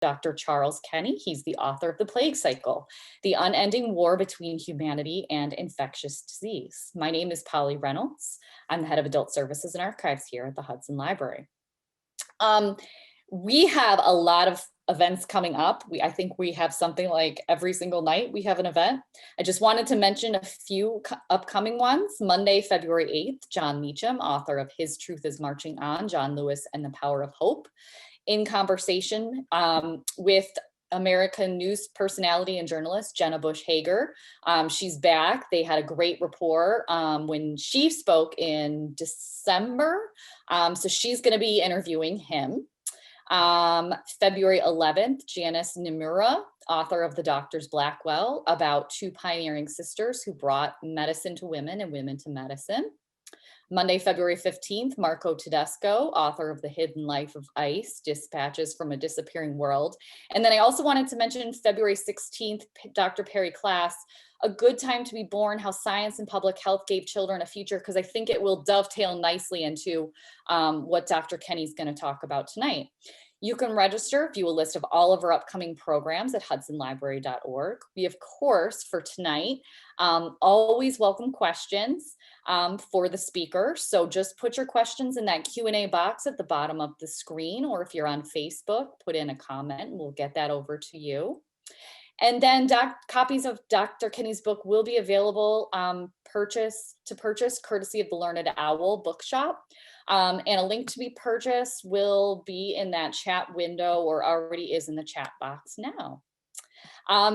Dr. Charles Kenny. He's the author of The Plague Cycle, The Unending War Between Humanity and Infectious Disease. My name is Polly Reynolds. I'm the head of Adult Services and Archives here at the Hudson Library. We have a lot of events coming up. I think we have something like every single night we have an event. I just wanted to mention a few upcoming ones. Monday, February 8th, John Meacham, author of His Truth is Marching On, John Lewis and the Power of Hope, in conversation with American news personality and journalist Jenna Bush Hager. She's back. They had a great rapport when she spoke in December. So she's going to be interviewing him. February 11th, Janice Nimura, author of The Doctor's Blackwell, about two pioneering sisters who brought medicine to women and women to medicine. Monday, February 15th, Marco Tedesco, author of The Hidden Life of Ice, Dispatches from a Disappearing World. And then I also wanted to mention February 16th, Dr. Perry Class, A Good Time to Be Born, How Science and Public Health Gave Children a Future, because I think it will dovetail nicely into what Dr. Kenny's going to talk about tonight. You can register, view a list of all of our upcoming programs at hudsonlibrary.org. We, of course, for tonight, always welcome questions for the speaker. So just put your questions in that Q&A box at the bottom of the screen, or if you're on Facebook, put in a comment and we'll get that over to you. And then copies of Dr. Kenny's book will be available to purchase courtesy of the Learned Owl Bookshop. And a link to be purchased will be in that chat window, or already is in the chat box now.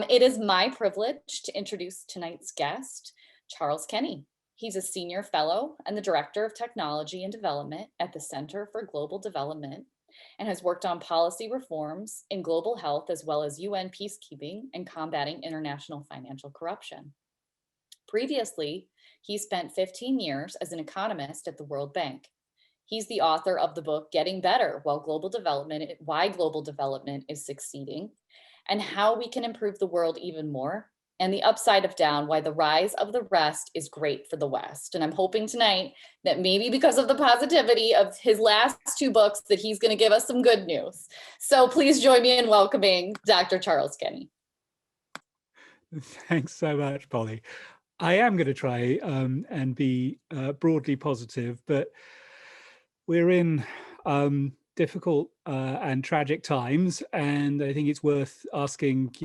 It is my privilege to introduce tonight's guest, Charles Kenny. He's a senior fellow and the director of technology and development at the Center for Global Development, and has worked on policy reforms in global health, as well as UN peacekeeping and combating international financial corruption. Previously, he spent 15 years as an economist at the World Bank. He's the author of the book, Getting Better, Why Global Development is Succeeding, and How We Can Improve the World Even More, and The Upside of Down, Why the Rise of the Rest is Great for the West. And I'm hoping tonight that maybe because of the positivity of his last two books that he's going to give us some good news. So please join me in welcoming Dr. Charles Kenny. Thanks so much, Polly. I am going to try and be broadly positive, but we're in difficult and tragic times, and I think it's worth asking,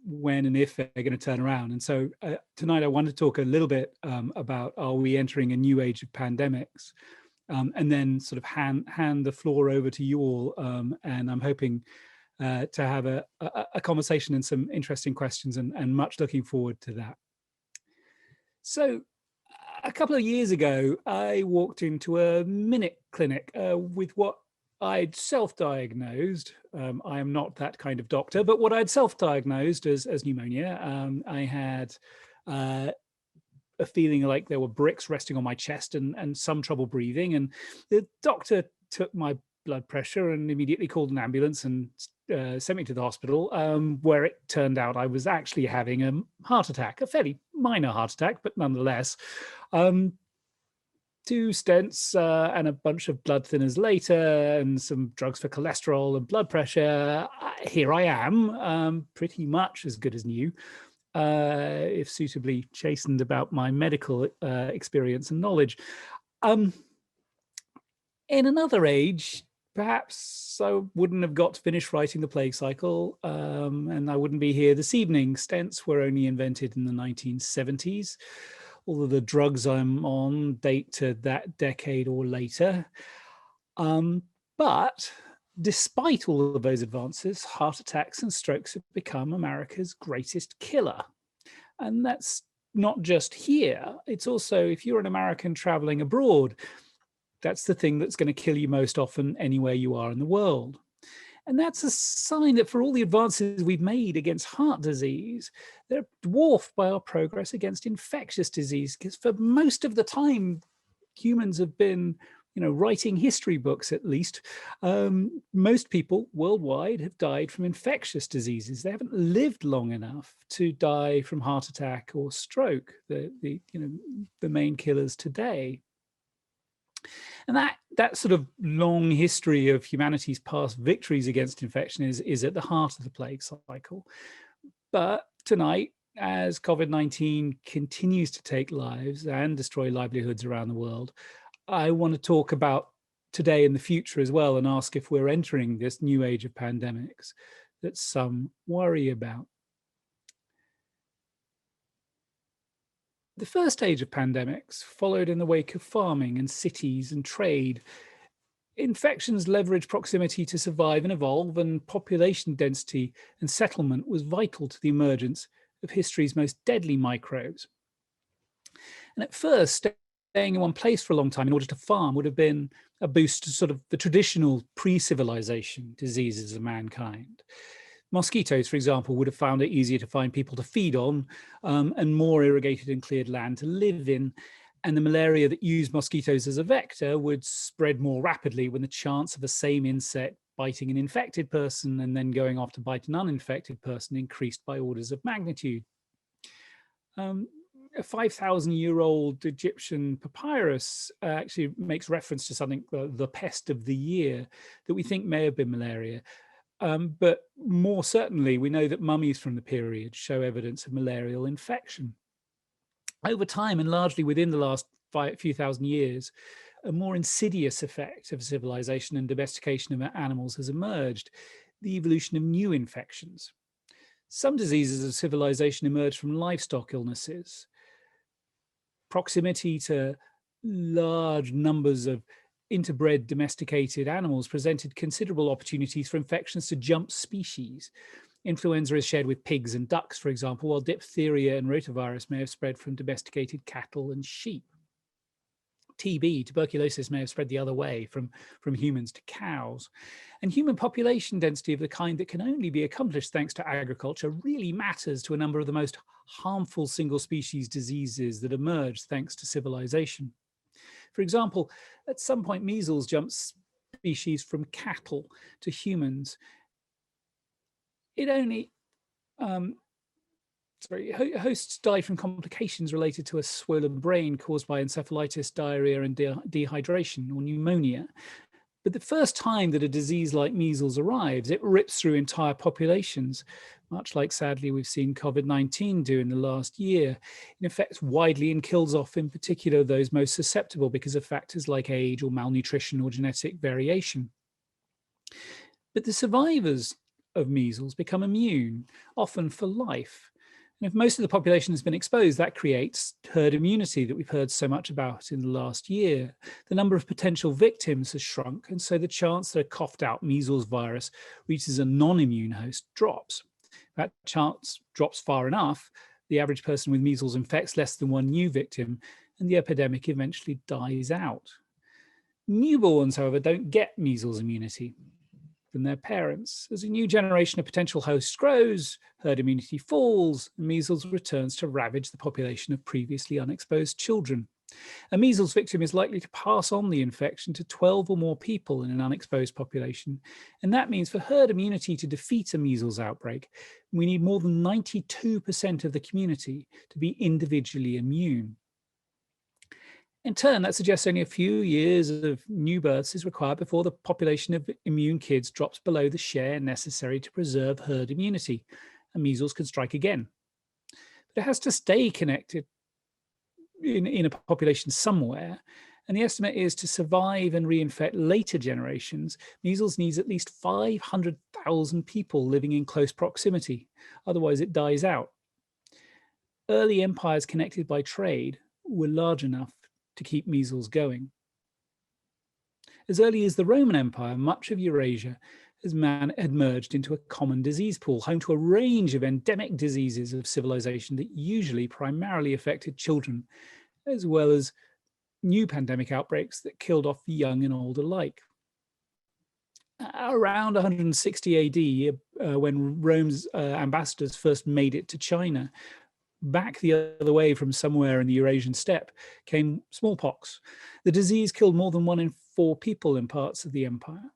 when and if they're going to turn around. And so tonight I want to talk a little bit about, are we entering a new age of pandemics? And then sort of hand the floor over to you all. And I'm hoping to have a conversation and some interesting questions, and much looking forward to that. So a couple of years ago, I walked into a minute clinic with what I'd self-diagnosed. I am not that kind of doctor, but what I'd self-diagnosed as pneumonia. I had a feeling like there were bricks resting on my chest and some trouble breathing. And the doctor took my blood pressure and immediately called an ambulance and sent me to the hospital, where it turned out I was actually having a heart attack, a fairly minor heart attack, but nonetheless. 2 stents and a bunch of blood thinners later, and some drugs for cholesterol and blood pressure. Here I am, pretty much as good as new, if suitably chastened about my medical experience and knowledge. In another age, perhaps I wouldn't have got to finish writing The Plague Cycle, and I wouldn't be here this evening. Stents were only invented in the 1970s. All of the drugs I'm on date to that decade or later. But despite all of those advances, heart attacks and strokes have become America's greatest killer. And that's not just here. It's also, if you're an American traveling abroad, that's the thing that's going to kill you most often anywhere you are in the world. And that's a sign that for all the advances we've made against heart disease, they're dwarfed by our progress against infectious disease, because for most of the time, humans have been, writing history books at least. Most people worldwide have died from infectious diseases. They haven't lived long enough to die from heart attack or stroke, the main killers today. And that sort of long history of humanity's past victories against infection is at the heart of the plague cycle. But tonight, as COVID-19 continues to take lives and destroy livelihoods around the world, I want to talk about today and the future as well, and ask if we're entering this new age of pandemics that some worry about. The first stage of pandemics followed in the wake of farming and cities and trade. Infections leveraged proximity to survive and evolve, and population density and settlement was vital to the emergence of history's most deadly microbes. And at first, staying in one place for a long time in order to farm would have been a boost to sort of the traditional pre-civilization diseases of mankind. Mosquitoes, for example, would have found it easier to find people to feed on, and more irrigated and cleared land to live in. And the malaria that used mosquitoes as a vector would spread more rapidly when the chance of the same insect biting an infected person and then going off to bite an uninfected person increased by orders of magnitude. A 5,000-year-old Egyptian papyrus actually makes reference to something, the pest of the year, that we think may have been malaria. But more certainly, we know that mummies from the period show evidence of malarial infection. Over time, and largely within the last few thousand years, a more insidious effect of civilization and domestication of animals has emerged: the evolution of new infections. Some diseases of civilization emerged from livestock illnesses. Proximity to large numbers of interbred domesticated animals presented considerable opportunities for infections to jump species. Influenza is shared with pigs and ducks, for example, while diphtheria and rotavirus may have spread from domesticated cattle and sheep. TB, tuberculosis, may have spread the other way from humans to cows. And human population density of the kind that can only be accomplished thanks to agriculture really matters to a number of the most harmful single species diseases that emerged thanks to civilization. For example, at some point, measles jumped species from cattle to humans. It only, hosts died from complications related to a swollen brain caused by encephalitis, diarrhea, and dehydration or pneumonia. But the first time that a disease like measles arrives, it rips through entire populations, much like, sadly, we've seen COVID-19 do in the last year. It affects widely and kills off, in particular, those most susceptible because of factors like age or malnutrition or genetic variation. But the survivors of measles become immune, often for life. And if most of the population has been exposed, that creates herd immunity that we've heard so much about in the last year. The number of potential victims has shrunk, and so the chance that a coughed out measles virus reaches a non-immune host drops. That chance drops far enough, the average person with measles infects less than one new victim, and the epidemic eventually dies out. Newborns, however, don't get measles immunity than their parents. As a new generation of potential hosts grows, herd immunity falls, and measles returns to ravage the population of previously unexposed children. A measles victim is likely to pass on the infection to 12 or more people in an unexposed population. And that means for herd immunity to defeat a measles outbreak, we need more than 92% of the community to be individually immune. In turn, that suggests only a few years of new births is required before the population of immune kids drops below the share necessary to preserve herd immunity, and measles can strike again. But it has to stay connected in a population somewhere, and the estimate is to survive and reinfect later generations, measles needs at least 500,000 people living in close proximity, otherwise it dies out. Early empires connected by trade were large enough to keep measles going. As early as the Roman Empire, much of Eurasia had merged into a common disease pool, home to a range of endemic diseases of civilization that usually primarily affected children, as well as new pandemic outbreaks that killed off young and old alike. Around 160 AD, when Rome's ambassadors first made it to China, back the other way from somewhere in the Eurasian steppe came smallpox. The disease killed more than 1 in 4 people in parts of the empire.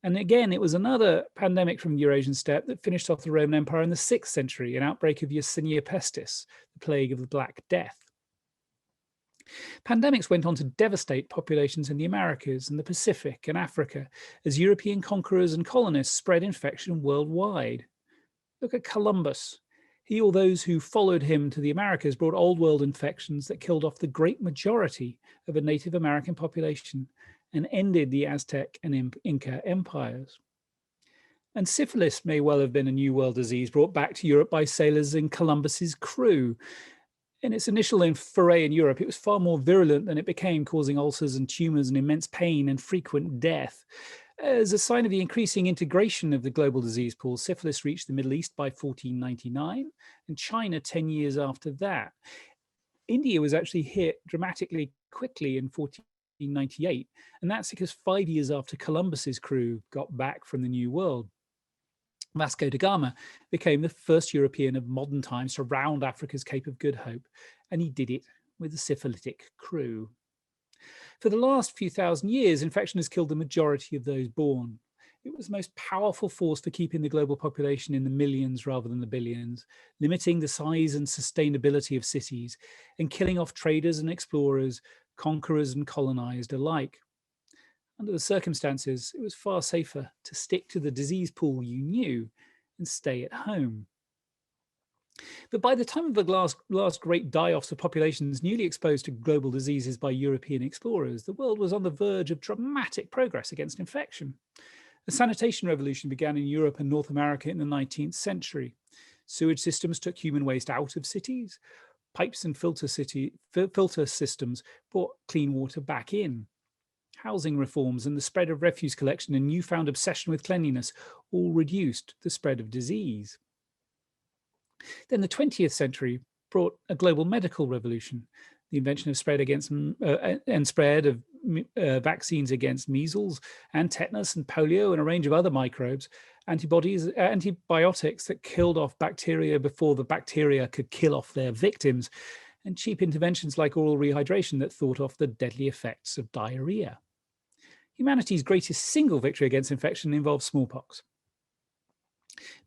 And again, it was another pandemic from the Eurasian steppe that finished off the Roman Empire in the 6th century, an outbreak of Yersinia pestis, the plague of the Black Death. Pandemics went on to devastate populations in the Americas and the Pacific and Africa as European conquerors and colonists spread infection worldwide. Look at Columbus. He or those who followed him to the Americas brought old world infections that killed off the great majority of a Native American population and ended the Aztec and Inca empires. And syphilis may well have been a New World disease brought back to Europe by sailors in Columbus's crew. In its initial foray in Europe, it was far more virulent than it became, causing ulcers and tumors and immense pain and frequent death. As a sign of the increasing integration of the global disease pool, syphilis reached the Middle East by 1499 and China 10 years after that. India was actually hit dramatically quickly in 1498, and that's because 5 years after Columbus's crew got back from the New World. Vasco da Gama became the first European of modern times to round Africa's Cape of Good Hope, and he did it with a syphilitic crew. For the last few thousand years, infection has killed the majority of those born. It was the most powerful force for keeping the global population in the millions rather than the billions, limiting the size and sustainability of cities, and killing off traders and explorers, conquerors and colonized alike. Under the circumstances, it was far safer to stick to the disease pool you knew and stay at home. But by the time of the last great die-offs of populations newly exposed to global diseases by European explorers, the world was on the verge of dramatic progress against infection. The sanitation revolution began in Europe and North America in the 19th century. Sewage systems took human waste out of cities. Pipes and filter systems brought clean water back in. Housing reforms and the spread of refuse collection and newfound obsession with cleanliness all reduced the spread of disease. Then the 20th century brought a global medical revolution, the invention of spread of vaccines against measles and tetanus and polio and a range of other microbes, antibiotics that killed off bacteria before the bacteria could kill off their victims, and cheap interventions like oral rehydration that fought off the deadly effects of diarrhea. Humanity's greatest single victory against infection involved smallpox.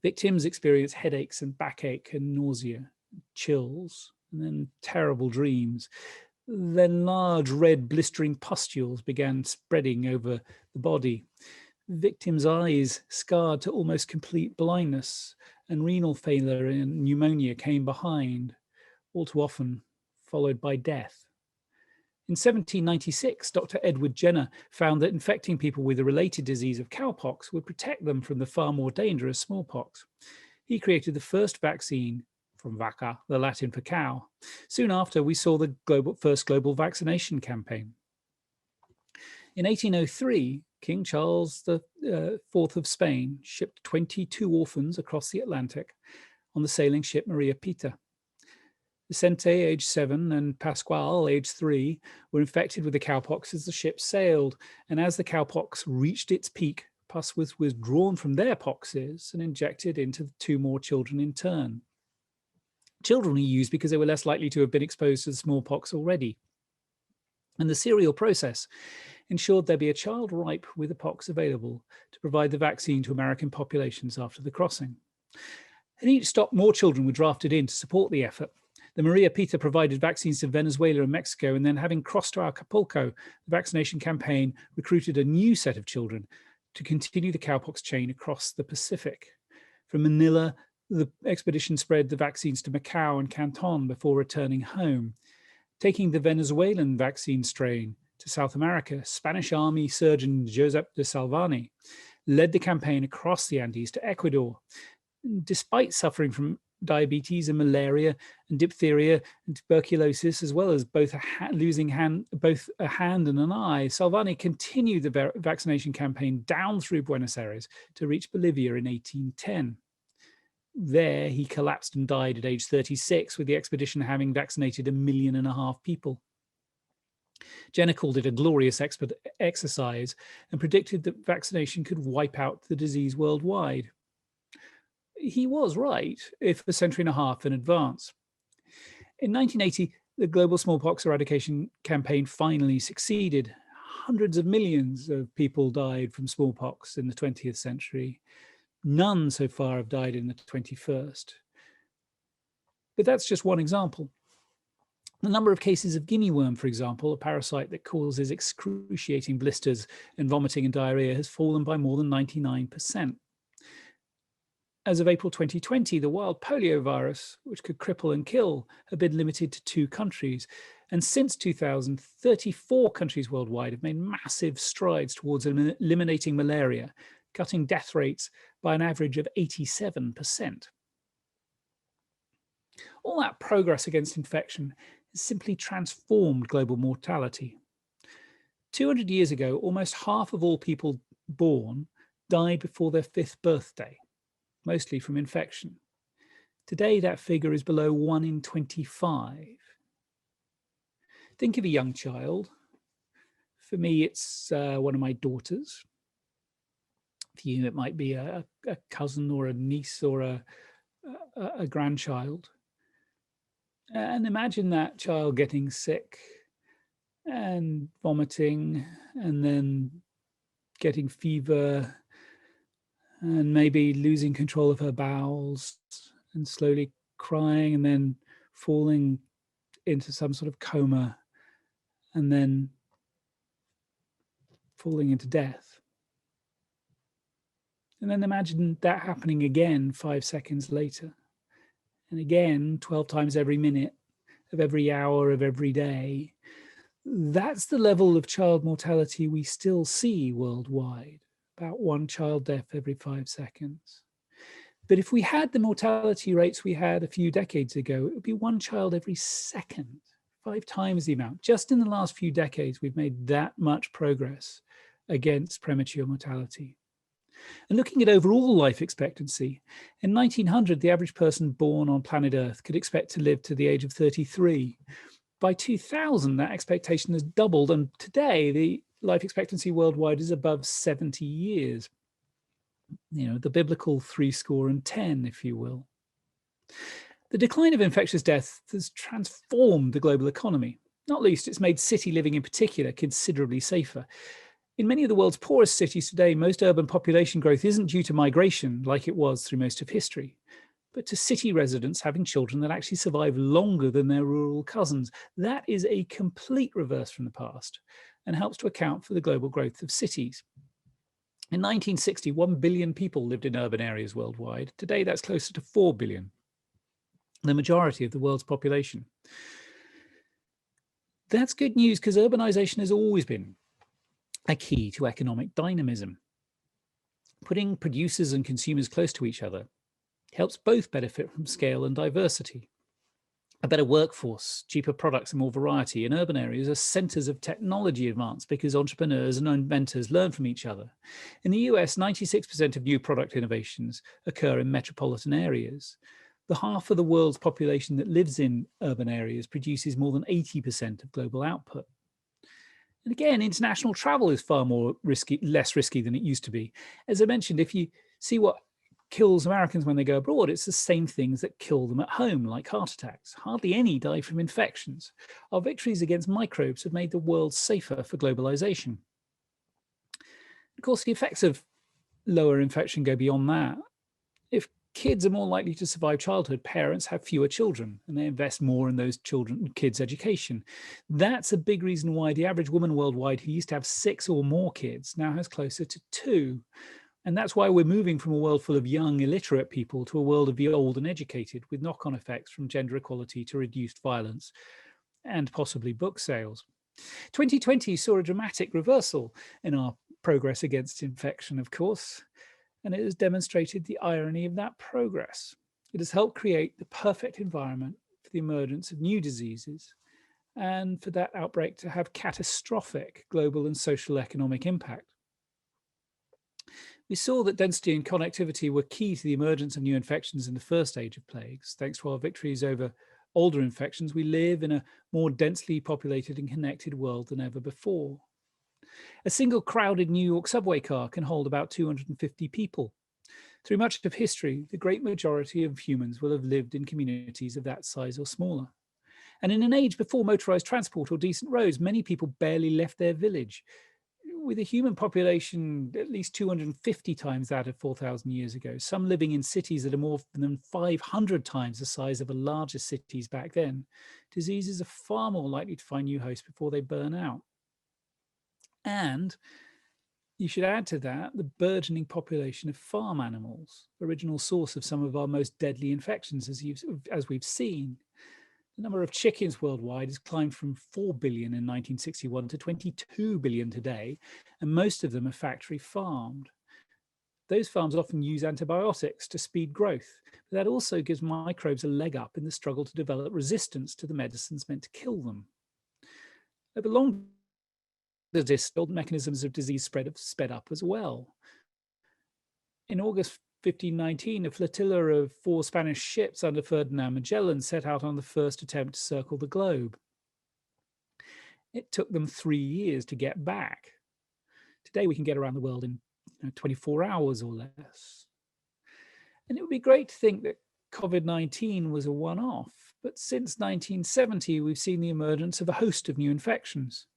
Victims experienced headaches and backache and nausea, chills, and then terrible dreams. Then large red blistering pustules began spreading over the body. Victims' eyes scarred to almost complete blindness, and renal failure and pneumonia came behind, all too often followed by death. In 1796, Dr. Edward Jenner found that infecting people with a related disease of cowpox would protect them from the far more dangerous smallpox. He created the first vaccine, from vacca, the Latin for cow. Soon after, we saw the first global vaccination campaign. In 1803, King Charles IV of Spain shipped 22 orphans across the Atlantic on the sailing ship Maria Pita. Vicente, age 7, and Pascual, age 3, were infected with the cowpox as the ship sailed, and as the cowpox reached its peak, pus was withdrawn from their poxes and injected into the 2 more children in turn. Children were used because they were less likely to have been exposed to the smallpox already. And the serial process ensured there be a child ripe with the pox available to provide the vaccine to American populations after the crossing. At each stop, more children were drafted in to support the effort. The Maria Pita provided vaccines to Venezuela and Mexico, and then having crossed to Acapulco, the vaccination campaign recruited a new set of children to continue the cowpox chain across the Pacific. From Manila, the expedition spread the vaccines to Macau and Canton before returning home. Taking the Venezuelan vaccine strain to South America, Spanish Army surgeon Josep de Salvani led the campaign across the Andes to Ecuador. Despite suffering from diabetes and malaria and diphtheria and tuberculosis, as well as losing both a hand and an eye, Salvani continued the vaccination campaign down through Buenos Aires to reach Bolivia in 1810. There, he collapsed and died at age 36, with the expedition having vaccinated 1.5 million people. Jenner called it a glorious exercise and predicted that vaccination could wipe out the disease worldwide. He was right, if a century and a half in advance. In 1980, the global smallpox eradication campaign finally succeeded. Hundreds of millions of people died from smallpox in the 20th century. None so far have died in the 21st. But that's just one example. The number of cases of guinea worm, for example, a parasite that causes excruciating blisters and vomiting and diarrhea, has fallen by more than 99%. As of April 2020, the wild polio virus, which could cripple and kill, had been limited to 2 countries. And since 2000, 34 countries worldwide have made massive strides towards eliminating malaria, cutting death rates by an average of 87%. All that progress against infection has simply transformed global mortality. 200 years ago, almost half of all people born died before their 5th birthday, mostly from infection. Today, that figure is below 1 in 25. Think of a young child. For me, it's one of my daughters. For you, it might be a cousin or a niece or a grandchild. And imagine that child getting sick and vomiting and then getting fever and maybe losing control of her bowels and slowly crying and then falling into some sort of coma and then falling into death. And then imagine that happening again 5 seconds later. And again, 12 times every minute of every hour of every day. That's the level of child mortality we still see worldwide, about 1 child death every 5 seconds. But if we had the mortality rates we had a few decades ago, it would be 1 child every second, 5 times the amount. Just in the last few decades, we've made that much progress against premature mortality. And looking at overall life expectancy, in 1900, the average person born on planet Earth could expect to live to the age of 33. By 2000, that expectation has doubled, and today the life expectancy worldwide is above 70 years. You know, the biblical 70, if you will. The decline of infectious death has transformed the global economy. Not least, it's made city living in particular considerably safer. In many of the world's poorest cities today, most urban population growth isn't due to migration like it was through most of history, but to city residents having children that actually survive longer than their rural cousins. That is a complete reverse from the past and helps to account for the global growth of cities. In 1960, 1 billion people lived in urban areas worldwide. Today, that's closer to 4 billion, the majority of the world's population. That's good news because urbanization has always been a key to economic dynamism. Putting producers and consumers close to each other helps both benefit from scale and diversity. A better workforce, cheaper products, and more variety in urban areas are centers of technology advance because entrepreneurs and inventors learn from each other. In the US, 96% of new product innovations occur in metropolitan areas. The half of the world's population that lives in urban areas produces more than 80% of global output. And again, international travel is far more risky, less risky than it used to be. As I mentioned, if you see what kills Americans when they go abroad, it's the same things that kill them at home, like heart attacks. Hardly any die from infections. Our victories against microbes have made the world safer for globalization. Of course, the effects of lower infection go beyond that. If kids are more likely to survive childhood, parents have fewer children and they invest more in those kids' education. That's a big reason why the average woman worldwide who used to have 6 or more kids now has closer to 2. And that's why we're moving from a world full of young, illiterate people to a world of the old and educated, with knock-on effects from gender equality to reduced violence and possibly book sales. 2020 saw a dramatic reversal in our progress against infection, of course, and it has demonstrated the irony of that progress. It has helped create the perfect environment for the emergence of new diseases and for that outbreak to have catastrophic global and social economic impact. We saw that density and connectivity were key to the emergence of new infections in the first age of plagues. Thanks to our victories over older infections, we live in a more densely populated and connected world than ever before. A single crowded New York subway car can hold about 250 people. Through much of history, the great majority of humans will have lived in communities of that size or smaller. And in an age before motorized transport or decent roads, many people barely left their village. with a human population at least 250 times that of 4,000 years ago, some living in cities that are more than 500 times the size of the largest cities back then, diseases are far more likely to find new hosts before they burn out. And you should add to that the burgeoning population of farm animals, original source of some of our most deadly infections, as we've seen. The number of chickens worldwide has climbed from 4 billion in 1961 to 22 billion today, and most of them are factory farmed. Those farms often use antibiotics to speed growth, but that also gives microbes a leg up in the struggle to develop resistance to the medicines meant to kill them. Over long old mechanisms of disease spread have sped up as well. In August 1519, a flotilla of 4 Spanish ships under Ferdinand Magellan set out on the first attempt to circle the globe. It took them 3 years to get back. Today, we can get around the world in 24 hours or less. And it would be great to think that COVID-19 was a one-off, but since 1970, we've seen the emergence of a host of new infections,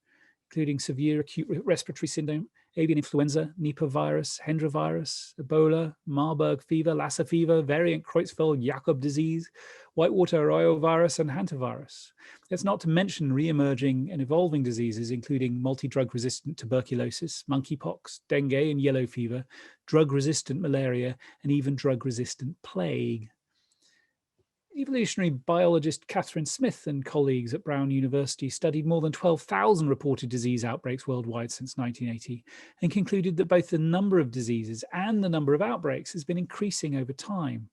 including severe acute respiratory syndrome, avian influenza, Nipah virus, Hendra virus, Ebola, Marburg fever, Lassa fever, variant Creutzfeldt-Jakob disease, whitewater arroyovirus, and hantavirus. That's not to mention re-emerging and evolving diseases, including multi-drug-resistant tuberculosis, monkeypox, dengue and yellow fever, drug-resistant malaria, and even drug-resistant plague. Evolutionary biologist Catherine Smith and colleagues at Brown University studied more than 12,000 reported disease outbreaks worldwide since 1980 and concluded that both the number of diseases and the number of outbreaks has been increasing over time.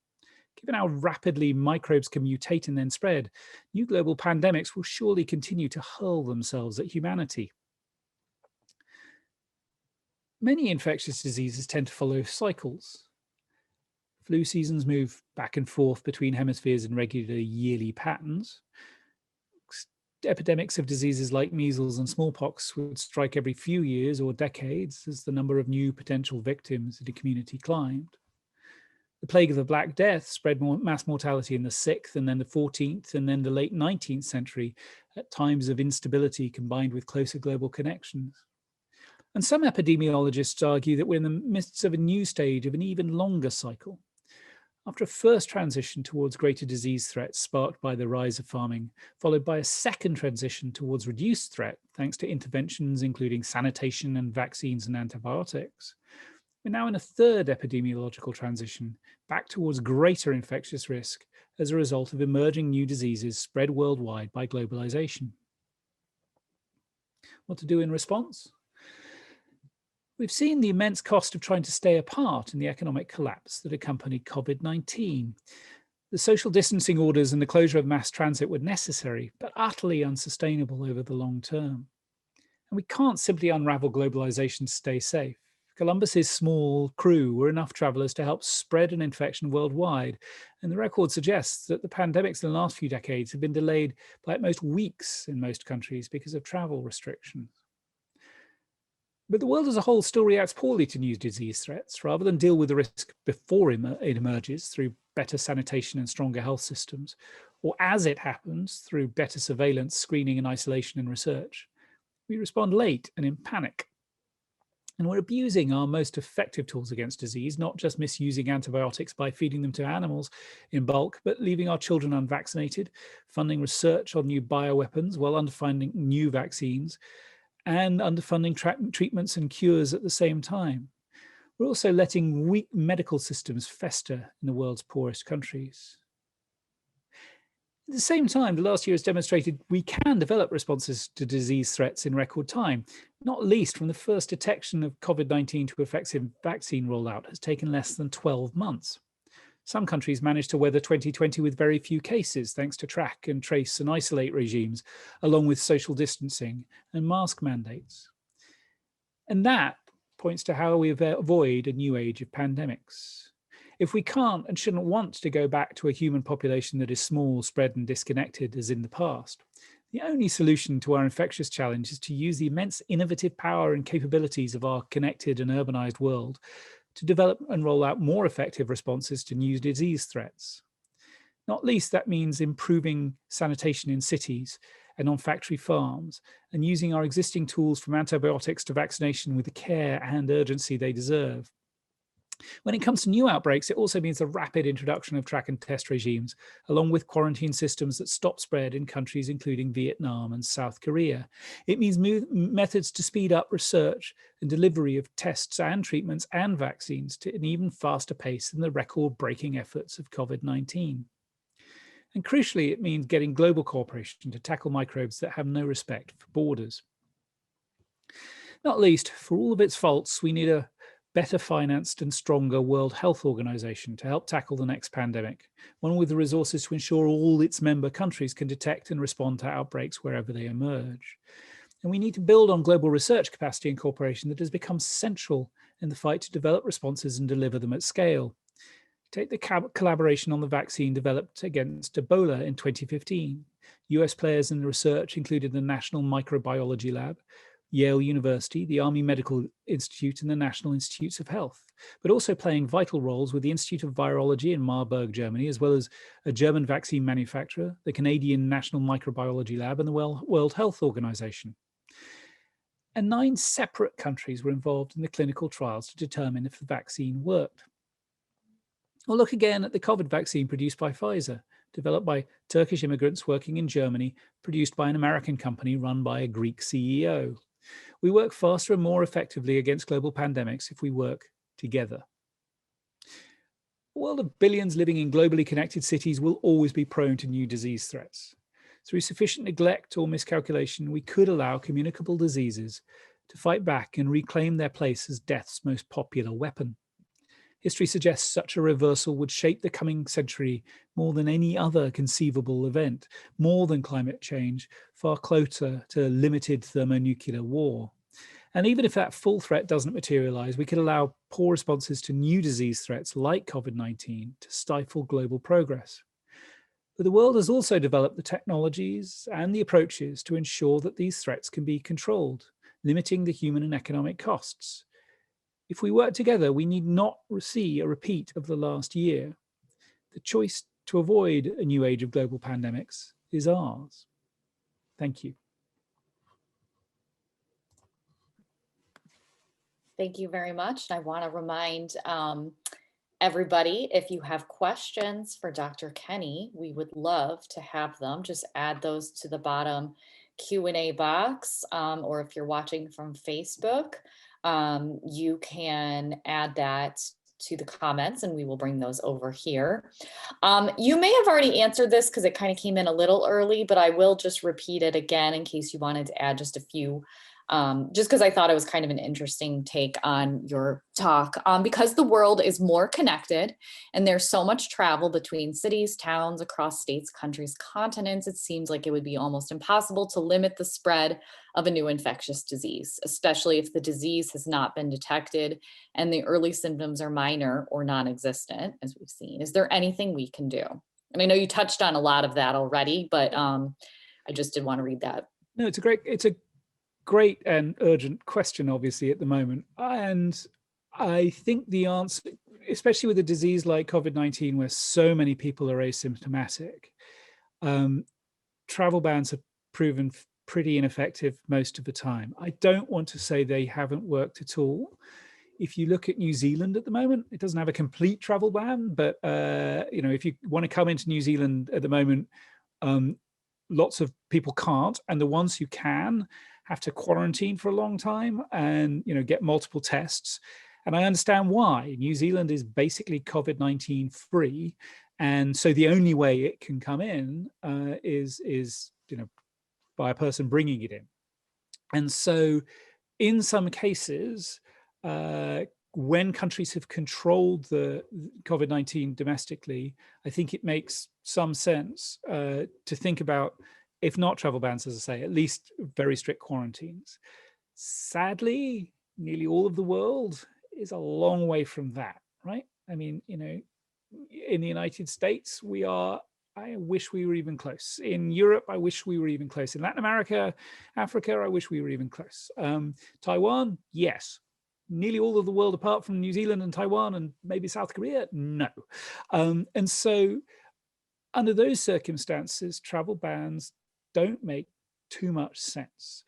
Given how rapidly microbes can mutate and then spread, new global pandemics will surely continue to hurl themselves at humanity. Many infectious diseases tend to follow cycles. Flu seasons move back and forth between hemispheres in regular yearly patterns. Epidemics of diseases like measles and smallpox would strike every few years or decades as the number of new potential victims in the community climbed. The plague of the Black Death spread mass mortality in the 6th and then the 14th and then the late 19th century at times of instability combined with closer global connections. And some epidemiologists argue that we're in the midst of a new stage of an even longer cycle. After a first transition towards greater disease threats sparked by the rise of farming, followed by a second transition towards reduced threat thanks to interventions including sanitation and vaccines and antibiotics, we're now in a third epidemiological transition back towards greater infectious risk as a result of emerging new diseases spread worldwide by globalization. What to do in response? We've seen the immense cost of trying to stay apart in the economic collapse that accompanied COVID-19. The social distancing orders and the closure of mass transit were necessary, but utterly unsustainable over the long term. And we can't simply unravel globalization to stay safe. Columbus's small crew were enough travelers to help spread an infection worldwide. And the record suggests that the pandemics in the last few decades have been delayed by at most weeks in most countries because of travel restrictions. But the world as a whole still reacts poorly to new disease threats. Rather than deal with the risk before it emerges through better sanitation and stronger health systems, or as it happens through better surveillance, screening and isolation and research, we respond late and in panic. And we're abusing our most effective tools against disease, not just misusing antibiotics by feeding them to animals in bulk, but leaving our children unvaccinated, funding research on new bioweapons while underfunding new vaccines, and underfunding treatments and cures at the same time. We're also letting weak medical systems fester in the world's poorest countries. At the same time, the last year has demonstrated we can develop responses to disease threats in record time, not least from the first detection of COVID-19 to effective vaccine rollout has taken less than 12 months. Some countries managed to weather 2020 with very few cases, thanks to track and trace and isolate regimes, along with social distancing and mask mandates. And that points to how we avoid a new age of pandemics. If we can't and shouldn't want to go back to a human population that is small, spread and disconnected as in the past, the only solution to our infectious challenge is to use the immense innovative power and capabilities of our connected and urbanized world to develop and roll out more effective responses to new disease threats. Not least, that means improving sanitation in cities and on factory farms, and using our existing tools from antibiotics to vaccination with the care and urgency they deserve. When it comes to new outbreaks, it also means the rapid introduction of track and test regimes, along with quarantine systems that stop spread in countries including Vietnam and South Korea. It means methods to speed up research and delivery of tests and treatments and vaccines to an even faster pace than the record-breaking efforts of COVID-19. And crucially, it means getting global cooperation to tackle microbes that have no respect for borders. Not least, for all of its faults, we need a better financed and stronger World Health Organization to help tackle the next pandemic, one with the resources to ensure all its member countries can detect and respond to outbreaks wherever they emerge. And we need to build on global research capacity and cooperation that has become central in the fight to develop responses and deliver them at scale. Take the collaboration on the vaccine developed against Ebola in 2015. US players in the research included the National Microbiology Lab, Yale University, the Army Medical Institute, and the National Institutes of Health, but also playing vital roles with the Institute of Virology in Marburg, Germany, as well as a German vaccine manufacturer, the Canadian National Microbiology Lab, and the World Health Organization. And 9 separate countries were involved in the clinical trials to determine if the vaccine worked. Or look again at the COVID vaccine produced by Pfizer, developed by Turkish immigrants working in Germany, produced by an American company run by a Greek CEO. We work faster and more effectively against global pandemics if we work together. A world of billions living in globally connected cities will always be prone to new disease threats. Through sufficient neglect or miscalculation, we could allow communicable diseases to fight back and reclaim their place as death's most popular weapon. History suggests such a reversal would shape the coming century more than any other conceivable event, more than climate change, far closer to limited thermonuclear war. And even if that full threat doesn't materialize, we could allow poor responses to new disease threats like COVID-19 to stifle global progress. But the world has also developed the technologies and the approaches to ensure that these threats can be controlled, limiting the human and economic costs. If we work together, we need not see a repeat of the last year. The choice to avoid a new age of global pandemics is ours. Thank you. Thank you very much. And I want to remind everybody, if you have questions for Dr. Kenny, we would love to have them. Just add those to the bottom Q&A box, or if you're watching from Facebook, you can add that to the comments and we will bring those over here. You may have already answered this because it kind of came in a little early, but I will just repeat it again in case you wanted to add just a few, just because I thought it was kind of an interesting take on your talk. Because the world is more connected and there's so much travel between cities, towns, across states, countries, continents, it seems like it would be almost impossible to limit the spread of a new infectious disease, especially if the disease has not been detected and the early symptoms are minor or non-existent, as we've seen. Is there anything we can do? And I know you touched on a lot of that already, but I just did want to read that. No, it's a great and urgent question, obviously, at the moment. And I think the answer, especially with a disease like COVID-19, where so many people are asymptomatic, travel bans have proven pretty ineffective most of the time. I don't want to say they haven't worked at all. If you look at New Zealand at the moment, it doesn't have a complete travel ban, but if you want to come into New Zealand at the moment, lots of people can't, and the ones who can have to quarantine for a long time and get multiple tests. And I understand why. New Zealand is basically COVID-19 free, and so the only way it can come in is by a person bringing it in. And so in some cases, when countries have controlled the COVID-19 domestically, I think it makes some sense to think about, if not travel bans, as I say, at least very strict quarantines. Sadly, nearly all of the world is a long way from that, right? I mean, in the United States, I wish we were even close. In Europe, I wish we were even close. In Latin America, Africa, I wish we were even close. Taiwan, yes. Nearly all of the world apart from New Zealand and Taiwan and maybe South Korea, no. And so under those circumstances, travel bans don't make too much sense.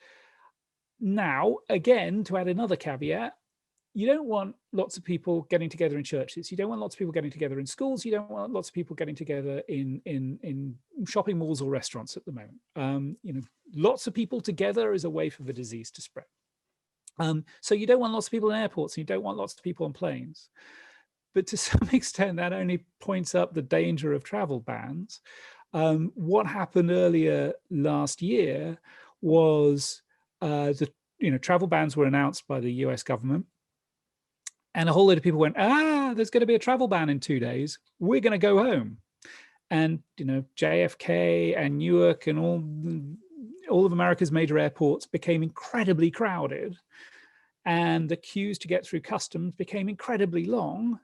Now, again, to add another caveat, you don't want lots of people getting together in churches. You don't want lots of people getting together in schools. You don't want lots of people getting together in shopping malls or restaurants at the moment. You know, lots of people together is a way for the disease to spread. So you don't want lots of people in airports, and you don't want lots of people on planes. But to some extent, that only points up the danger of travel bans. What happened earlier last year was travel bans were announced by the US government. And a whole lot of people went, there's going to be a travel ban in 2 days. We're going to go home. And, you know, JFK and Newark and all of America's major airports became incredibly crowded. And the queues to get through customs became incredibly long.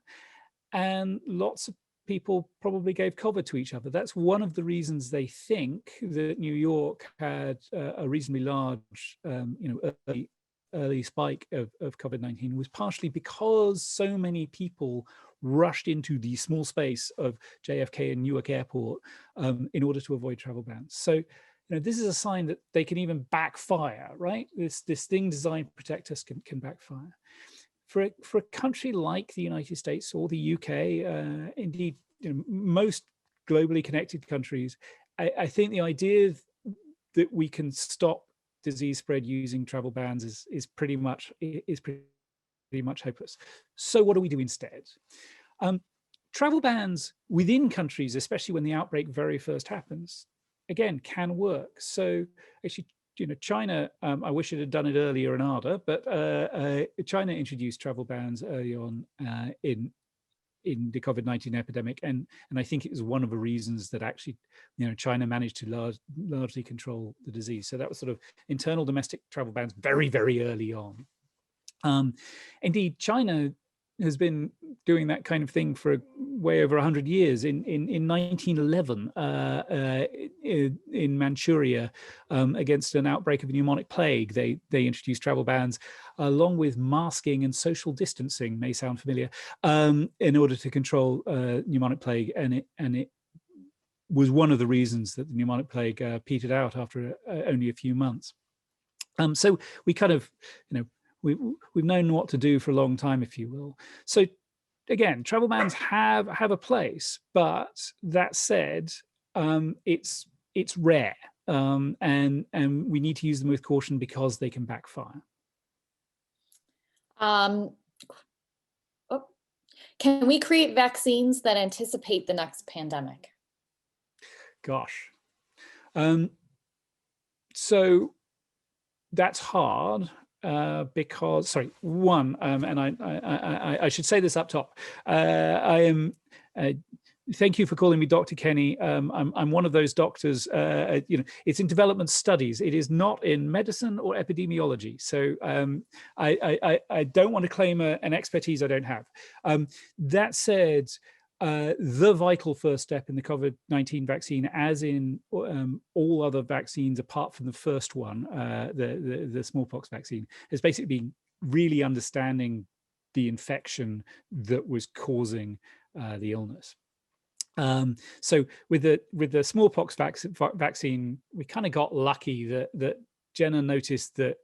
And lots of people probably gave COVID to each other. That's one of the reasons they think that New York had a reasonably large, early spike of COVID-19, was partially because so many people rushed into the small space of JFK and Newark Airport in order to avoid travel bans. So, you know, this is a sign that they can even backfire, right? This thing designed to protect us can backfire. For a country like the United States or the UK, indeed, you know, most globally connected countries, I think the idea that we can stop disease spread using travel bans is pretty much hopeless. So what do we do instead? Travel bans within countries, especially when the outbreak very first happens, again, can work. So actually, you know, China, I wish it had done it earlier in ARDA, but China introduced travel bans early on in the COVID-19 epidemic, and I think it was one of the reasons that actually, you know, China managed to largely control the disease. So that was sort of internal domestic travel bans very, very early on. Indeed, China has been doing that kind of thing for way over 100 years. In 1911, in Manchuria, against an outbreak of pneumonic plague, they introduced travel bans, along with masking and social distancing, may sound familiar, in order to control pneumonic plague, and it was one of the reasons that the pneumonic plague petered out after only a few months. So we kind of, you know, we've known what to do for a long time, if you will. So again, travel bans have a place, but that said, it's rare, and we need to use them with caution because they can backfire. Can we create vaccines that anticipate the next pandemic? Gosh, so that's hard. Because, sorry, one, and I should say this up top. Thank you for calling me Dr. Kenny. I'm one of those doctors. You know, it's in development studies. It is not in medicine or epidemiology. So I don't want to claim an expertise I don't have. That said, the vital first step in the COVID-19 vaccine, as in all other vaccines apart from the first one, the smallpox vaccine, has basically been really understanding the infection that was causing the illness. So with the smallpox vaccine, we kind of got lucky that Jenna noticed that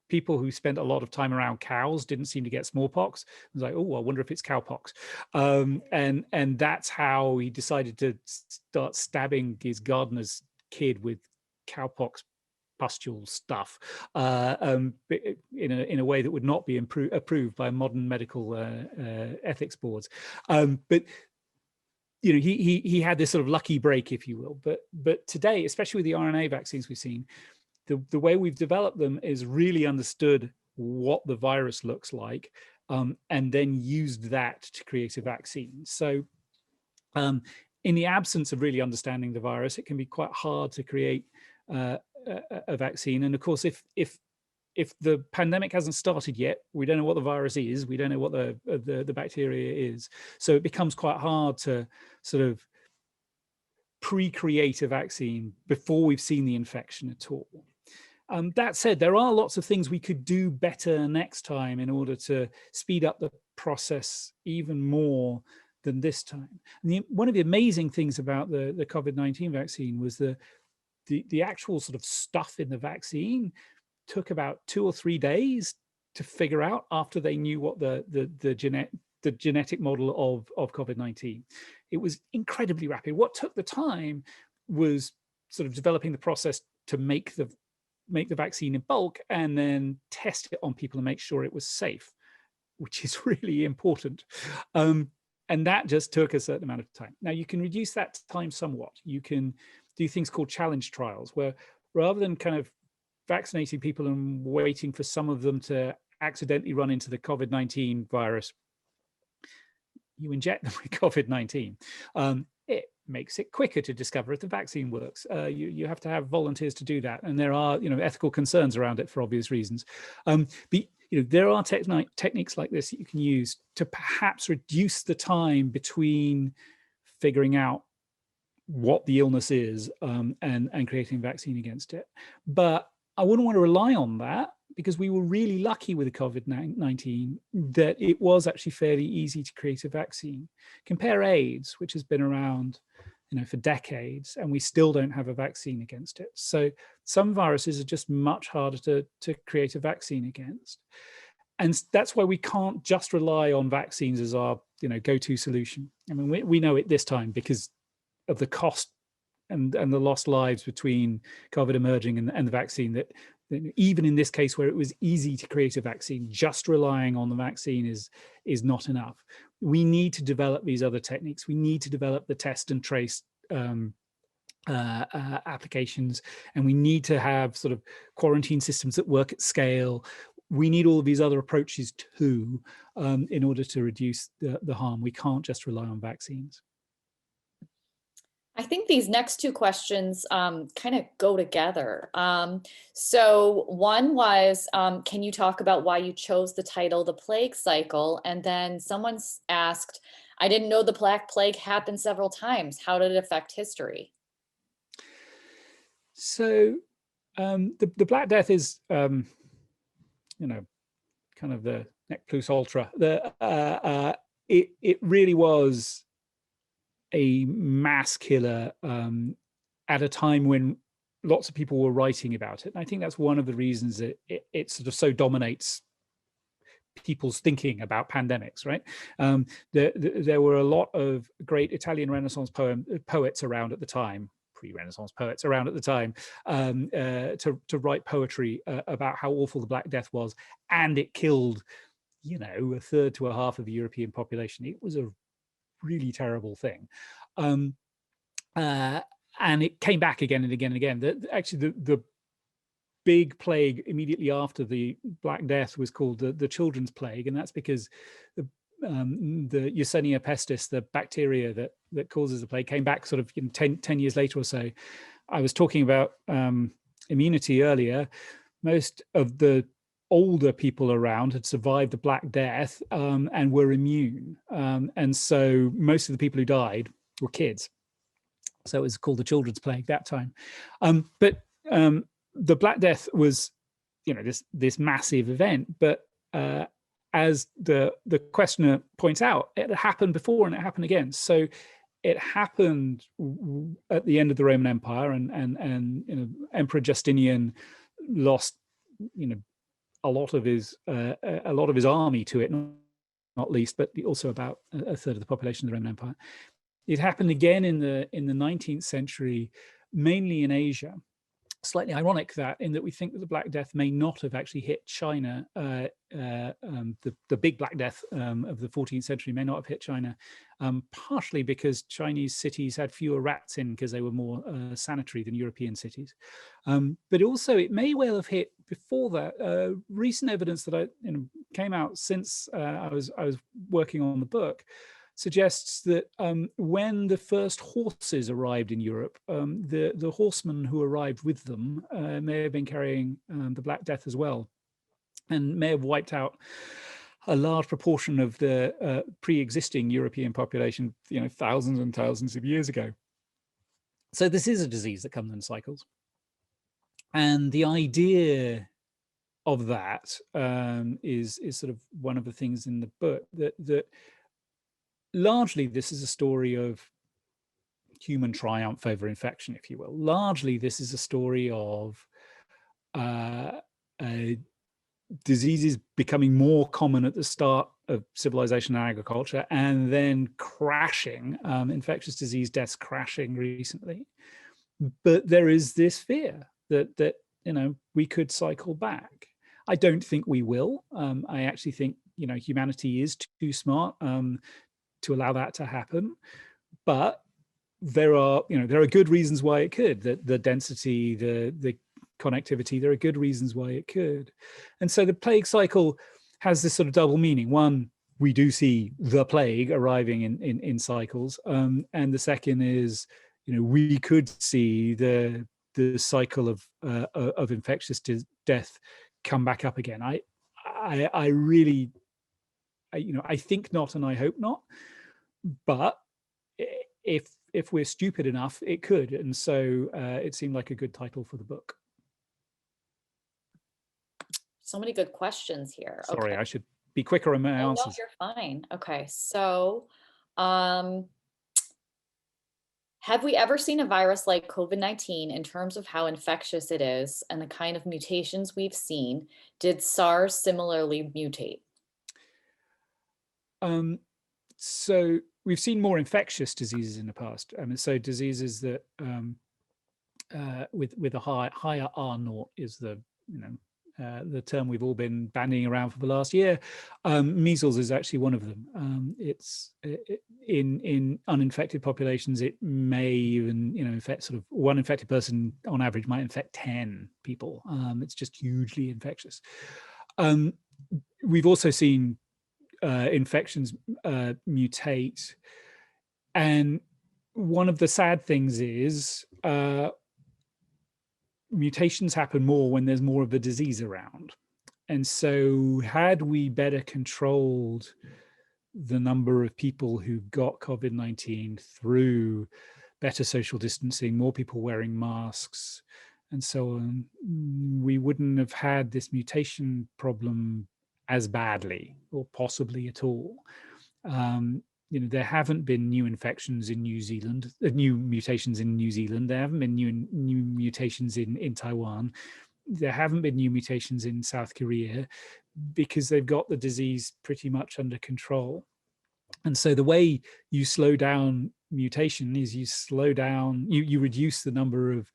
people who spent a lot of time around cows didn't seem to get smallpox. I was like, oh, I wonder if it's cowpox. And that's how he decided to start stabbing his gardener's kid with cowpox pustule stuff in a way that would not be approved by modern medical ethics boards. But you know, he had this sort of lucky break, if you will. But today, especially with the RNA vaccines we've seen, the way we've developed them is really understood what the virus looks like, and then used that to create a vaccine. So in the absence of really understanding the virus, it can be quite hard to create a vaccine. And of course, if the pandemic hasn't started yet, we don't know what the virus is, we don't know what the bacteria is. So it becomes quite hard to sort of pre-create a vaccine before we've seen the infection at all. That said, there are lots of things we could do better next time in order to speed up the process even more than this time. And one of the amazing things about the COVID-19 vaccine was the actual sort of stuff in the vaccine took about 2 or 3 days to figure out after they knew what the genetic model of COVID-19. It was incredibly rapid. What took the time was sort of developing the process to make the vaccine in bulk and then test it on people and make sure it was safe, which is really important. And that just took a certain amount of time. Now you can reduce that time somewhat. You can do things called challenge trials, where rather than kind of vaccinating people and waiting for some of them to accidentally run into the COVID-19 virus, you inject them with COVID-19. It makes it quicker to discover if the vaccine works. You have to have volunteers to do that, and there are ethical concerns around it for obvious reasons. But there are techniques like this that you can use to perhaps reduce the time between figuring out what the illness is and creating a vaccine against it. But I wouldn't want to rely on that, because we were really lucky with the COVID-19 that it was actually fairly easy to create a vaccine. Compare AIDS, which has been around for decades, and we still don't have a vaccine against it. So some viruses are just much harder to create a vaccine against. And that's why we can't just rely on vaccines as our go-to solution. I mean, we know it this time because of the cost and the lost lives between COVID emerging and the vaccine, that even in this case where it was easy to create a vaccine, just relying on the vaccine is not enough. We need to develop these other techniques. We need to develop the test and trace applications, and we need to have sort of quarantine systems that work at scale. We need all of these other approaches too, in order to reduce the harm. We can't just rely on vaccines. I think these next two questions kind of go together. So one was, can you talk about why you chose the title, The Plague Cycle? And then someone's asked, I didn't know the Black Plague happened several times. How did it affect history? So the Black Death is, kind of the nec plus ultra. It really was a mass killer at a time when lots of people were writing about it. And I think that's one of the reasons that it sort of so dominates people's thinking about pandemics, right? There were a lot of great Italian Renaissance poets around at the time, pre-Renaissance poets around at the time, to write poetry about how awful the Black Death was, and it killed, a third to a half of the European population. It was a really terrible thing, and it came back again and again and again. Actually, the big plague immediately after the Black Death was called the Children's Plague, and that's because the Yersinia pestis, the bacteria that causes the plague, came back sort of 10 years later or so. I was talking about immunity earlier. Most of the older people around had survived the Black Death and were immune. And so most of the people who died were kids. So it was called the Children's Plague that time. But the Black Death was, this massive event. But as the questioner points out, it happened before and it happened again. So it happened at the end of the Roman Empire, and Emperor Justinian lost, a lot of his army to it, not least, but also about a third of the population of the Roman Empire. It happened again in the 19th century, mainly in Asia. Slightly ironic that we think that the Black Death may not have actually hit China. The big Black Death of the 14th century may not have hit China, partially because Chinese cities had fewer rats in because they were more sanitary than European cities. But also it may well have hit before that. Recent evidence that came out since I was working on the book suggests that when the first horses arrived in Europe, the horsemen who arrived with them may have been carrying the Black Death as well, and may have wiped out a large proportion of the pre-existing European population, thousands and thousands of years ago. So this is a disease that comes in cycles. And the idea of that is sort of one of the things in the book, that largely this is a story of human triumph over infection, if you will. Largely, this is a story of diseases becoming more common at the start of civilization and agriculture, and then crashing, infectious disease deaths crashing recently. But there is this fear that we could cycle back. I don't think we will. I actually think humanity is too smart to allow that to happen. But there are good reasons why it could. The density, the connectivity, there are good reasons why it could. And so the plague cycle has this sort of double meaning. One, we do see the plague arriving in cycles, and the second is we could see the cycle of infectious death come back up again. I really I think not, and I hope not, but if we're stupid enough, it could. And so it seemed like a good title for the book. So many good questions here. Sorry, Okay. I should be quicker in my answers. No, you're fine. Okay, so have we ever seen a virus like COVID-19 in terms of how infectious it is and the kind of mutations we've seen? Did SARS similarly mutate? So we've seen more infectious diseases in the past. So diseases that with a higher R naught is the term we've all been bandying around for the last year. Measles is actually one of them. It's in uninfected populations, it may even infect sort of one infected person on average might infect 10 people. It's just hugely infectious. We've also seen infections mutate, and one of the sad things is mutations happen more when there's more of the disease around. And so had we better controlled the number of people who got COVID-19 through better social distancing, more people wearing masks, and so on, we wouldn't have had this mutation problem as badly, or possibly at all. There haven't been new infections in New Zealand, new mutations in New Zealand. There haven't been new mutations in Taiwan. There haven't been new mutations in South Korea because they've got the disease pretty much under control. And so the way you slow down mutation is you reduce the number of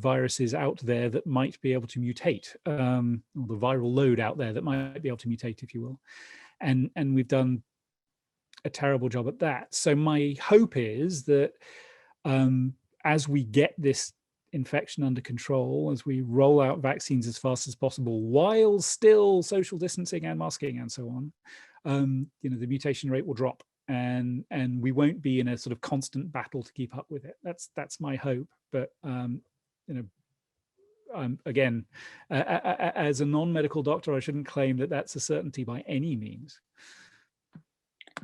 viruses out there that might be able to mutate, or the viral load out there that might be able to mutate, if you will. And we've done a terrible job at that. So my hope is that as we get this infection under control, as we roll out vaccines as fast as possible, while still social distancing and masking and so on, the mutation rate will drop, and we won't be in a sort of constant battle to keep up with it. That's my hope. But again, as a non-medical doctor, I shouldn't claim that that's a certainty by any means.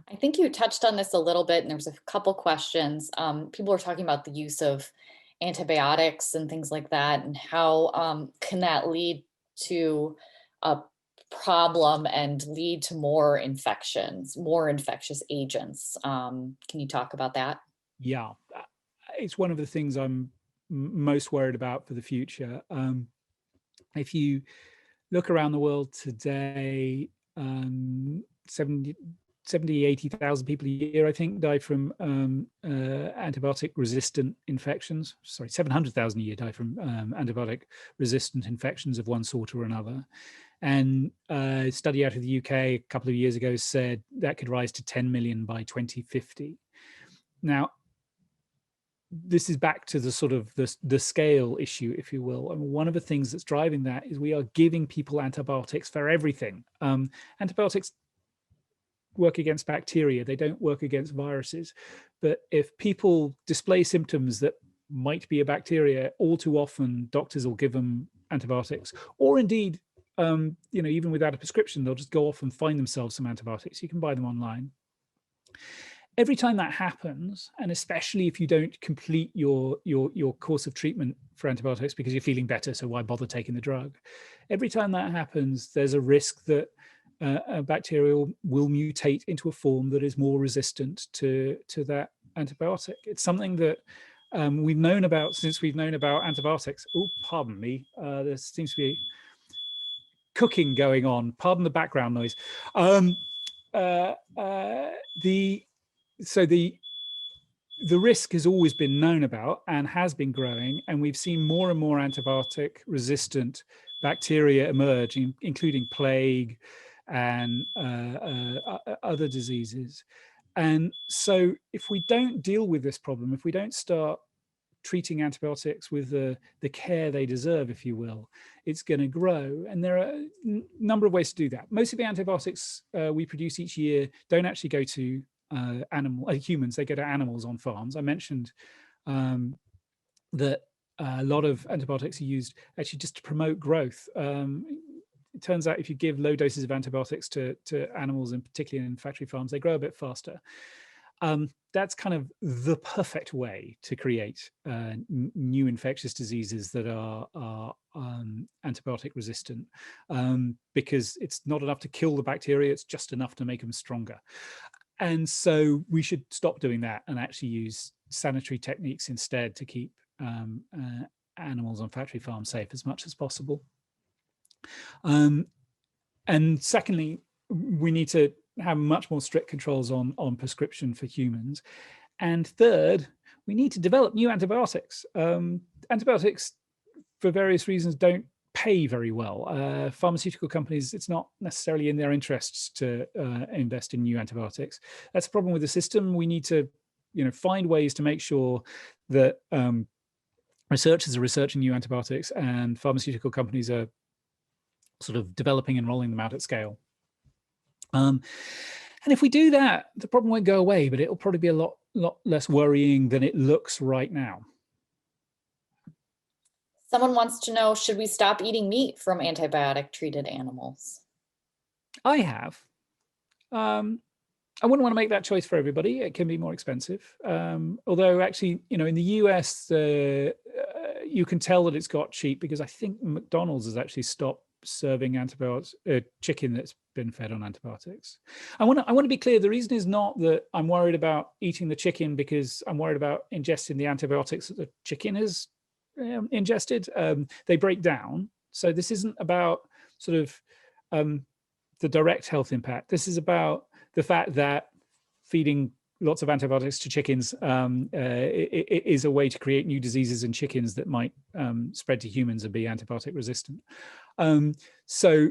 I think you touched on this a little bit, and there's a couple questions. People are talking about the use of antibiotics and things like that, and how can that lead to a problem and lead to more infections, more infectious agents. Can you talk about that? Yeah, it's one of the things I'm most worried about for the future. If you look around the world today, 80,000 people a year, I think, die from antibiotic resistant infections. Sorry, 700,000 a year die from antibiotic resistant infections of one sort or another. And a study out of the UK a couple of years ago said that could rise to 10 million by 2050. Now, this is back to the sort of the scale issue, if you will. And one of the things that's driving that is we are giving people antibiotics for everything. Antibiotics work against bacteria, they don't work against viruses. But if people display symptoms that might be a bacteria, all too often doctors will give them antibiotics, or indeed, even without a prescription, they'll just go off and find themselves some antibiotics. You can buy them online. Every time that happens, and especially if you don't complete your course of treatment for antibiotics because you're feeling better, so why bother taking the drug? Every time that happens, there's a risk that a bacteria will mutate into a form that is more resistant to that antibiotic. It's something that we've known about since we've known about antibiotics. Oh, pardon me. There seems to be cooking going on. Pardon the background noise. The risk has always been known about and has been growing, and we've seen more and more antibiotic resistant bacteria emerge, including plague and other diseases. And so if we don't deal with this problem, if we don't start treating antibiotics with the care they deserve, if you will, it's going to grow. And there are a number of ways to do that. Most of the antibiotics we produce each year don't actually go to humans, they go to animals on farms. I mentioned that a lot of antibiotics are used actually just to promote growth. It turns out if you give low doses of antibiotics to animals, and particularly in factory farms, they grow a bit faster. That's kind of the perfect way to create new infectious diseases that are antibiotic resistant, because it's not enough to kill the bacteria, it's just enough to make them stronger. And so we should stop doing that and actually use sanitary techniques instead to keep animals on factory farms safe as much as possible. And secondly, we need to have much more strict controls on prescription for humans. And third, we need to develop new antibiotics. Antibiotics, for various reasons, don't pay very well. Pharmaceutical companies, it's not necessarily in their interests to invest in new antibiotics. That's a problem with the system. We need to, find ways to make sure that researchers are researching new antibiotics and pharmaceutical companies are sort of developing and rolling them out at scale. And if we do that, the problem won't go away, but it'll probably be a lot less worrying than it looks right now. Someone wants to know, should we stop eating meat from antibiotic-treated animals? I have. I wouldn't want to make that choice for everybody. It can be more expensive. Although actually, in the US, you can tell that it's got cheap because I think McDonald's has actually stopped serving antibiotics, chicken that's been fed on antibiotics. I want to be clear. The reason is not that I'm worried about eating the chicken because I'm worried about ingesting the antibiotics that the chicken has ingested. They break down. So this isn't about sort of the direct health impact. This is about the fact that feeding lots of antibiotics to chickens is a way to create new diseases in chickens that might spread to humans and be antibiotic resistant. So,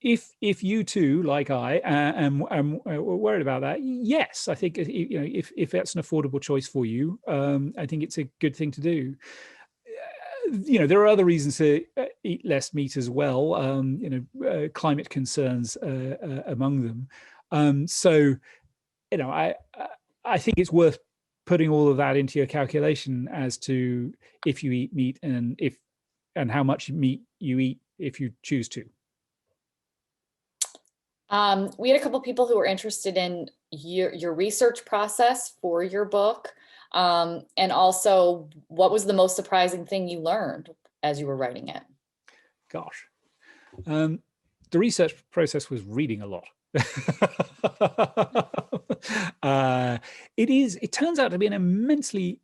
if you too, like I, am worried about that, yes, I think if that's an affordable choice for you, I think it's a good thing to do. There are other reasons to eat less meat as well. Climate concerns among them. So, I think it's worth putting all of that into your calculation as to if you eat meat and how much meat you eat if you choose to. We had a couple people who were interested in your research process for your book, and also what was the most surprising thing you learned as you were writing it? Gosh, the research process was reading a lot. It turns out to be an immensely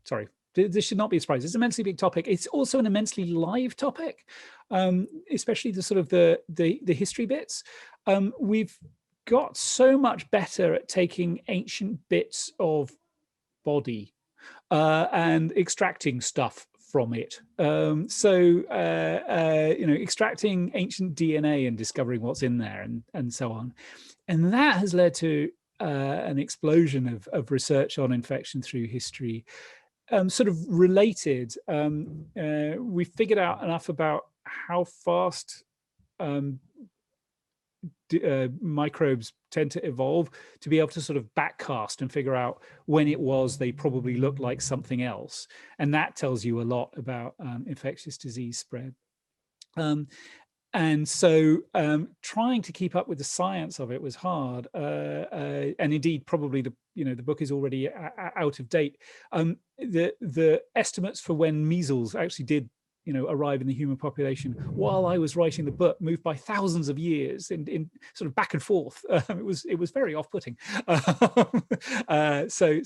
sorry, this should not be a surprise. It's an immensely big topic. It's also an immensely live topic, especially the sort of the history bits. We've got so much better at taking ancient bits of body and extracting stuff from it. Extracting ancient DNA and discovering what's in there and so on. And that has led to an explosion of research on infection through history. Sort of related, we figured out enough about how fast microbes tend to evolve to be able to sort of backcast and figure out when it was they probably looked like something else. And that tells you a lot about infectious disease spread. And so trying to keep up with the science of it was hard. And indeed, probably the book is already out of date. The estimates for when measles actually did arrive in the human population while I was writing the book, moved by thousands of years in sort of back and forth. It was very off-putting. So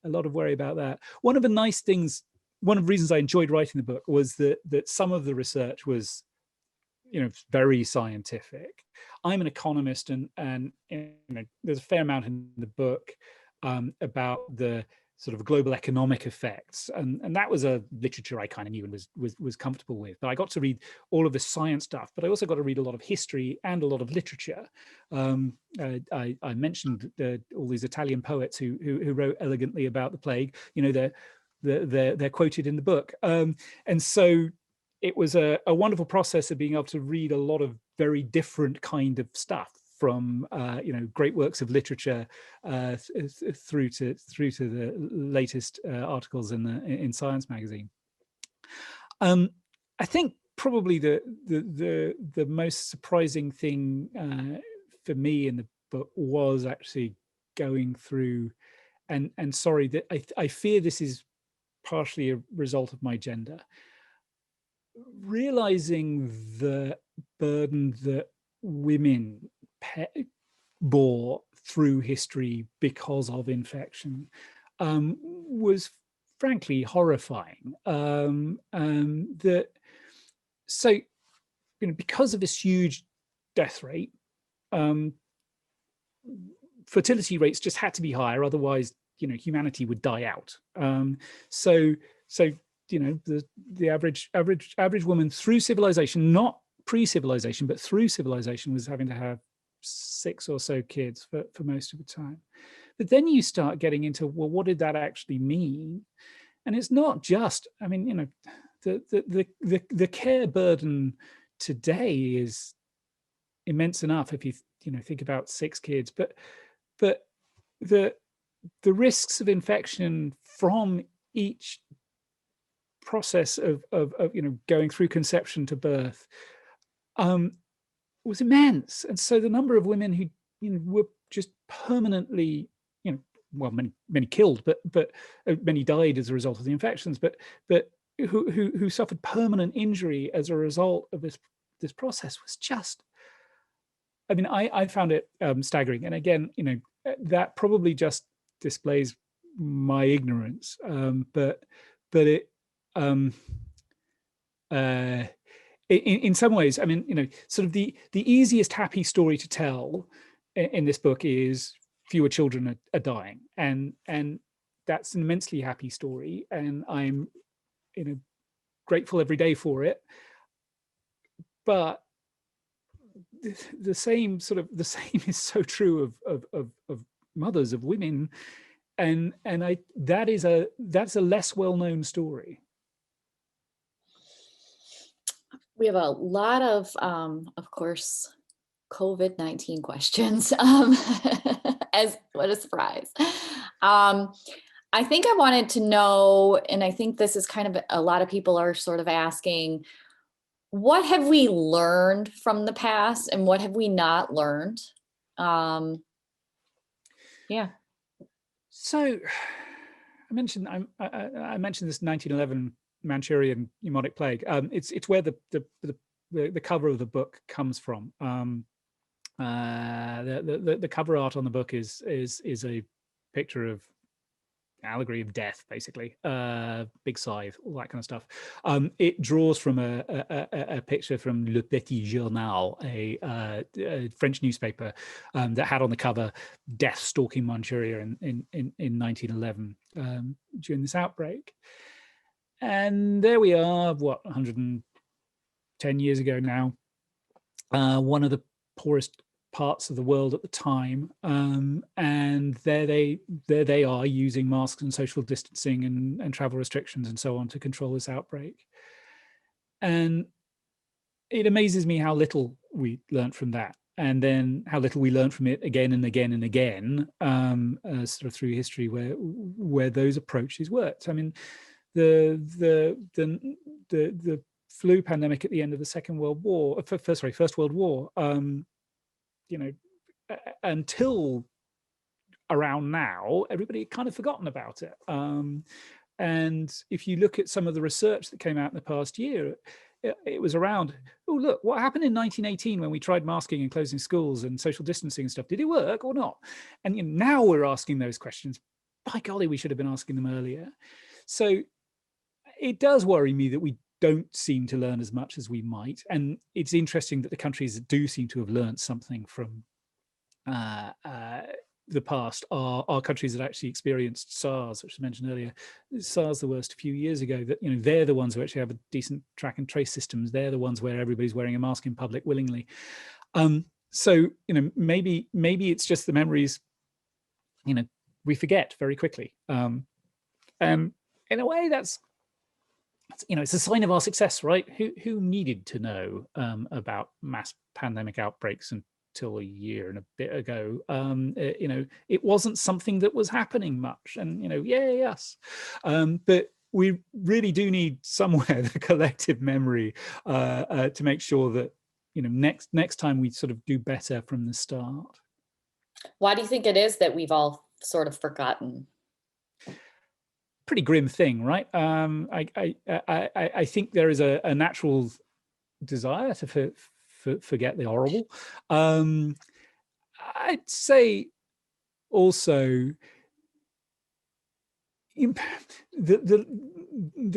a lot of worry about that. One of the nice things, one of the reasons I enjoyed writing the book was that some of the research was, very scientific. I'm an economist, and there's a fair amount in the book about the sort of global economic effects, and that was a literature I kind of knew and was comfortable with. But I got to read all of the science stuff, but I also got to read a lot of history and a lot of literature. I mentioned all these Italian poets who wrote elegantly about the plague. They're quoted in the book, and so it was a wonderful process of being able to read a lot of very different kind of stuff, from great works of literature through to the latest articles in Science magazine. I think probably the most surprising thing for me in the book was actually going through, and sorry that I fear this is partially a result of my gender, realizing the burden that women bore through history because of infection was frankly horrifying. Because of this huge death rate, fertility rates just had to be higher, otherwise humanity would die out. The average woman through civilization, not pre-civilization, but through civilization, was having to have 6 or so kids for most of the time. But then you start getting into, well, what did that actually mean? And it's not just, the care burden today is immense enough if you think about 6 kids, but the risks of infection from each process of going through conception to birth was immense. And so the number of women who were just permanently, well, many killed, but many died as a result of the infections, but who suffered permanent injury as a result of this process was just, I found it staggering. And again, that probably just displays my ignorance, but it in some ways, sort of the easiest happy story to tell in this book is fewer children are dying, and that's an immensely happy story, and I'm grateful every day for it. But the same is so true of mothers, of women, and that's a less well-known story. We have a lot of course, COVID-19 questions. As what a surprise. I think I wanted to know, and I think this is kind of a lot of people are sort of asking, what have we learned from the past and what have we not learned? Yeah. So I mentioned this 1911 Manchurian pneumonic plague. It's where the cover of the book comes from. The cover art on the book is a picture of allegory of death, basically, big scythe, all that kind of stuff. It draws from a picture from Le Petit Journal, a French newspaper that had on the cover death stalking Manchuria in 1911 during this outbreak. And there we are, 110 years ago now, one of the poorest parts of the world at the time, and there they are using masks and social distancing and travel restrictions and so on to control this outbreak. And it amazes me how little we learned from that, and then how little we learned from it again and again and again, sort of through history where those approaches worked. The flu pandemic at the end of the First World War, until around now, everybody had kind of forgotten about it. And if you look at some of the research that came out in the past year, it was around, oh, look, what happened in 1918 when we tried masking and closing schools and social distancing and stuff? Did it work or not? And now we're asking those questions. By golly, we should have been asking them earlier. So it does worry me that we don't seem to learn as much as we might. And it's interesting that the countries that do seem to have learned something from the past are countries that actually experienced SARS, which I mentioned earlier. SARS the worst a few years ago. That they're the ones who actually have a decent track and trace systems. They're the ones where everybody's wearing a mask in public willingly. So maybe it's just the memories. We forget very quickly. And in a way, that's it's a sign of our success, right? Who needed to know about mass pandemic outbreaks until a year and a bit ago? It wasn't something that was happening much, and yay us. But we really do need somewhere the collective memory to make sure that next time we sort of do better from the start. Why do you think it is that we've all sort of forgotten? Pretty grim thing, right? I think there is a natural desire to forget the horrible. I'd say also the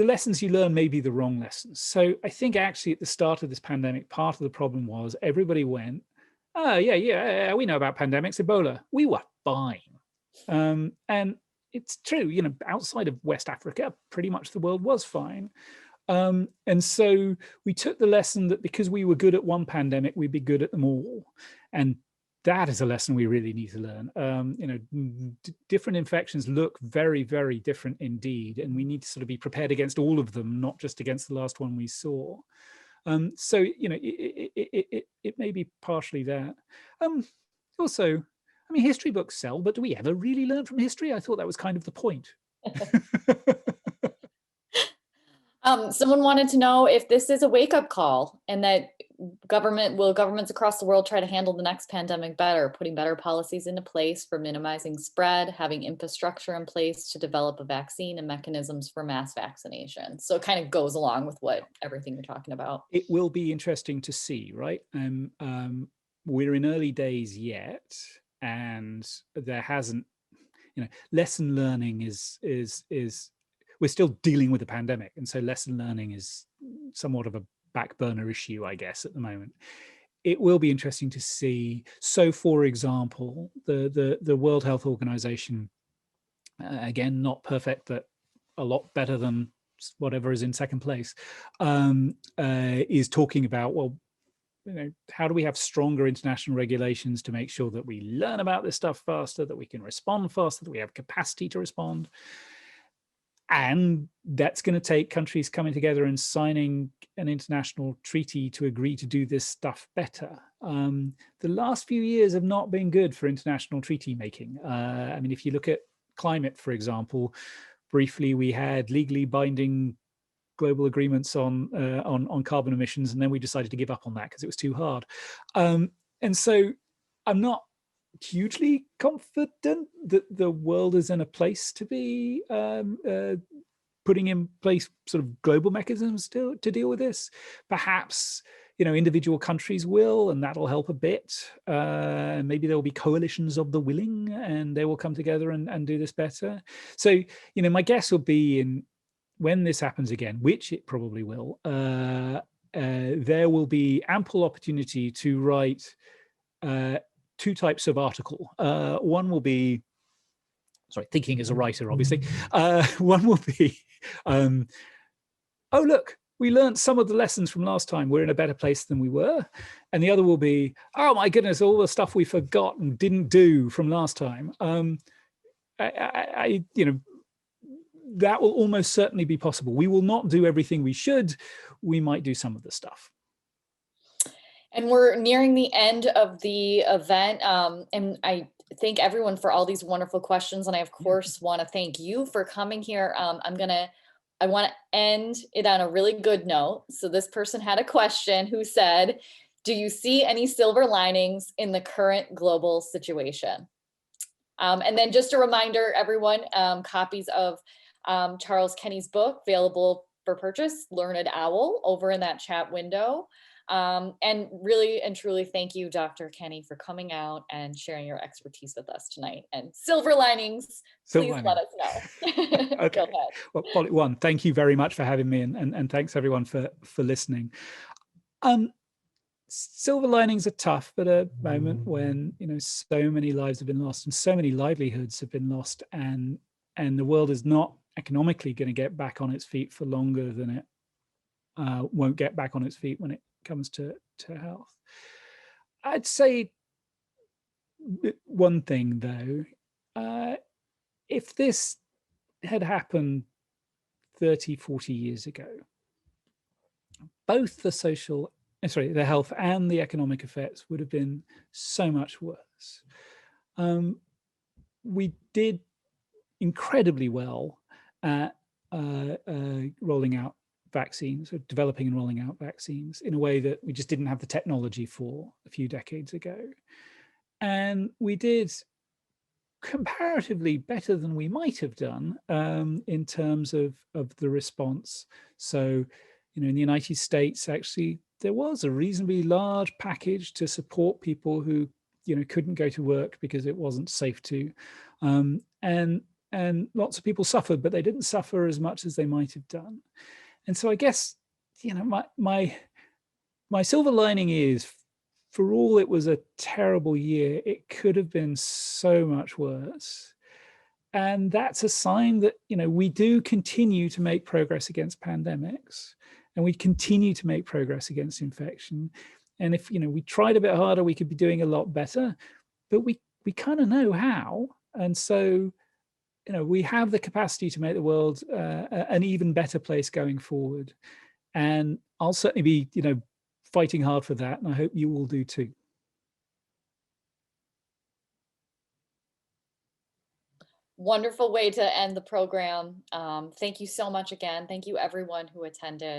lessons you learn may be the wrong lessons. So I think actually at the start of this pandemic, part of the problem was everybody went, oh yeah, we know about pandemics, Ebola. We were fine. And it's true, outside of West Africa, pretty much the world was fine. And so we took the lesson that because we were good at one pandemic, we'd be good at them all. And that is a lesson we really need to learn. Different infections look very, very different indeed. And we need to sort of be prepared against all of them, not just against the last one we saw. So, it may be partially that. Also, history books sell, but do we ever really learn from history? I thought that was kind of the point. Someone wanted to know if this is a wake-up call and that governments across the world try to handle the next pandemic better, putting better policies into place for minimizing spread, having infrastructure in place to develop a vaccine and mechanisms for mass vaccination. So it kind of goes along with everything you're talking about. It will be interesting to see, right? We're in early days yet, and there hasn't, lesson learning is we're still dealing with the pandemic, and so lesson learning is somewhat of a back burner issue, I guess, at the moment. It will be interesting to see. So, for example, the World Health Organization, again, not perfect, but a lot better than whatever is in second place, is talking about, well, how do we have stronger international regulations to make sure that we learn about this stuff faster, that we can respond faster, that we have capacity to respond? And that's going to take countries coming together and signing an international treaty to agree to do this stuff better. The last few years have not been good for international treaty making. If you look at climate, for example, briefly we had legally binding global agreements on carbon emissions, and then we decided to give up on that because it was too hard. And so I'm not hugely confident that the world is in a place to be putting in place sort of global mechanisms to deal with this. Perhaps individual countries will, and that'll help a bit. Maybe there will be coalitions of the willing, and they will come together and do this better. So my guess will be when this happens again, which it probably will, there will be ample opportunity to write two types of article. One will be, thinking as a writer, obviously. One will be, oh, look, we learned some of the lessons from last time. We're in a better place than we were. And the other will be, oh my goodness, all the stuff we forgot and didn't do from last time. That will almost certainly be possible. We will not do everything we should. We might do some of the stuff. And we're nearing the end of the event. And I thank everyone for all these wonderful questions. And I, of course, want to thank you for coming here. I want to end it on a really good note. So this person had a question who said, do you see any silver linings in the current global situation? And then just a reminder, everyone, copies of Charles Kenny's book, available for purchase, Learned Owl, over in that chat window. And really and truly thank you, Dr. Kenny, for coming out and sharing your expertise with us tonight. And silver linings, Silver please let lining. us know. Okay. Go ahead. Well, Polly, one, thank you very much for having me, and thanks everyone for listening. Silver linings are tough at a moment when, you know, so many lives have been lost and so many livelihoods have been lost, and the world is not economically going to get back on its feet for longer than it won't get back on its feet when it comes to health. I'd say one thing though, if this had happened 30, 40 years ago, both the health and the economic effects would have been so much worse. We did incredibly well at rolling out vaccines, or developing and rolling out vaccines in a way that we just didn't have the technology for a few decades ago. And we did comparatively better than we might have done in terms of the response. So, you know, in the United States, actually, there was a reasonably large package to support people who, you know, couldn't go to work because it wasn't safe to. And lots of people suffered, but they didn't suffer as much as they might have done. And so I guess, you know, my silver lining is, for all it was a terrible year, it could have been so much worse. And that's a sign that, you know, we do continue to make progress against pandemics, and we continue to make progress against infection. And if, you know, we tried a bit harder, we could be doing a lot better, but we kind of know how. And so, you know, we have the capacity to make the world an even better place going forward. And I'll certainly be, you know, fighting hard for that, and I hope you will do too. Wonderful way to end the program. Thank you so much again. Thank you everyone who attended.